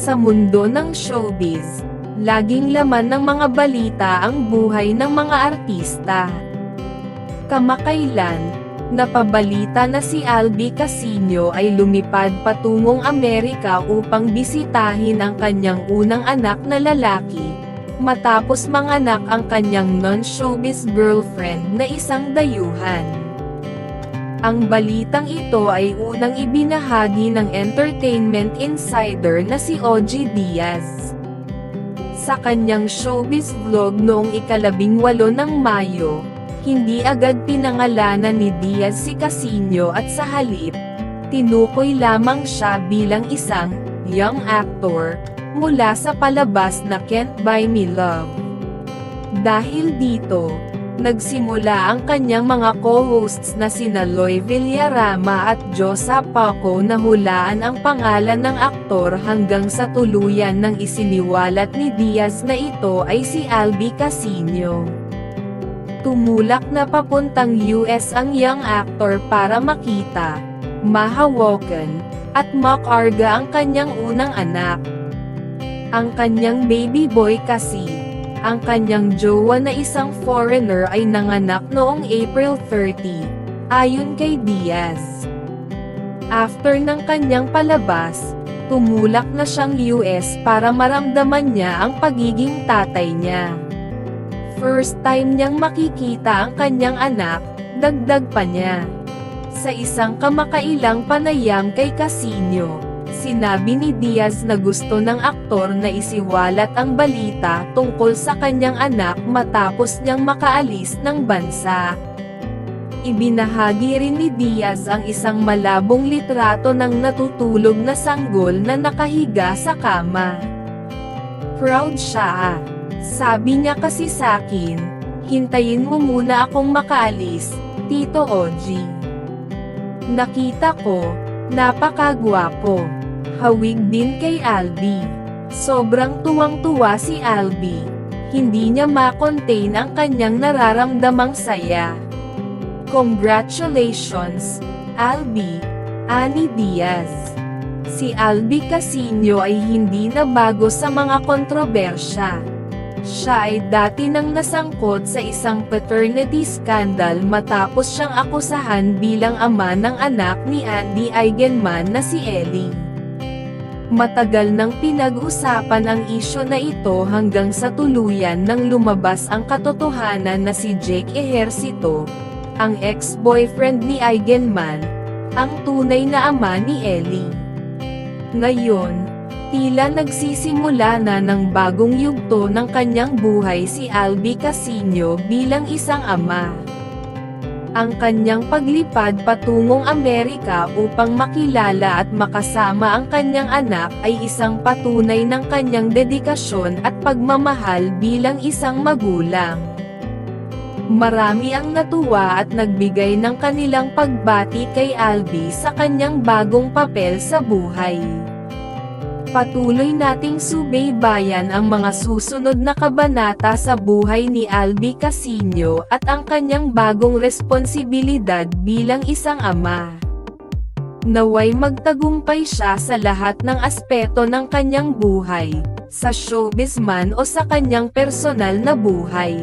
Sa mundo ng showbiz, laging laman ng mga balita ang buhay ng mga artista. Kamakailan, napabalita na si Albi Casino ay lumipad patungong Amerika upang bisitahin ang kanyang unang anak na lalaki, matapos manganak ang kanyang non-showbiz girlfriend na isang dayuhan. Ang balitang ito ay unang ibinahagi ng entertainment insider na si OG Diaz. Sa kanyang showbiz vlog noong ika-18 ng Mayo, hindi agad pinangalanan ni Diaz si Casino at sa halip, tinukoy lamang siya bilang isang young actor mula sa palabas na Can't Buy Me Love. Dahil dito, nagsimula ang kanyang mga co-hosts na sina Loy Villarama at Josa Paco na hulaan ang pangalan ng aktor hanggang sa tuluyan ng isiniwalat ni Diaz na ito ay si Albi Casino. Tumulak na papuntang US ang young actor para makita, mahawakan, at makarga ang kanyang unang anak. Ang kanyang baby boy kasi, ang kanyang jowa na isang foreigner ay nanganak noong April 30, ayon kay Diaz. After ng kanyang palabas, tumulak na siyang US para maramdaman niya ang pagiging tatay niya. First time niyang makikita ang kanyang anak, dagdag pa niya. Sa isang kamakailang panayam kay Casino, sinabi ni Diaz na gusto ng aktor na isiwalat ang balita tungkol sa kanyang anak matapos niyang makaalis ng bansa. Ibinahagi rin ni Diaz ang isang malabong litrato ng natutulog na sanggol na nakahiga sa kama. Proud siya. Sabi niya kasi sakin, hintayin mo muna akong makaalis, Tito OG. Nakita ko, napakagwapo. Hawig din kay Albi. Sobrang tuwang-tuwa si Albi. Hindi niya ma-contain ang kanyang nararamdamang saya. Congratulations, Albi, ani Diaz. Si Albi Casino ay hindi na bago sa mga kontrobersya. Siya ay dati nang nasangkot sa isang paternity scandal matapos siyang akusahan bilang ama ng anak ni Andy Eigenman na si Ellie. Matagal nang pinag-usapan ang isyu na ito hanggang sa tuluyan nang lumabas ang katotohanan na si Jake Ejercito, ang ex-boyfriend ni Eigenman, ang tunay na ama ni Ellie. Ngayon, tila nagsisimula na ng bagong yugto ng kanyang buhay si Albi Casino bilang isang ama. Ang kanyang paglipad patungong Amerika upang makilala at makasama ang kanyang anak ay isang patunay ng kanyang dedikasyon at pagmamahal bilang isang magulang. Marami ang natuwa at nagbigay ng kanilang pagbati kay Albi sa kanyang bagong papel sa buhay. Patuloy nating subaybayan ang mga susunod na kabanata sa buhay ni Albi Casino at ang kanyang bagong responsibilidad bilang isang ama. Naway magtagumpay siya sa lahat ng aspeto ng kanyang buhay, sa showbiz man o sa kanyang personal na buhay.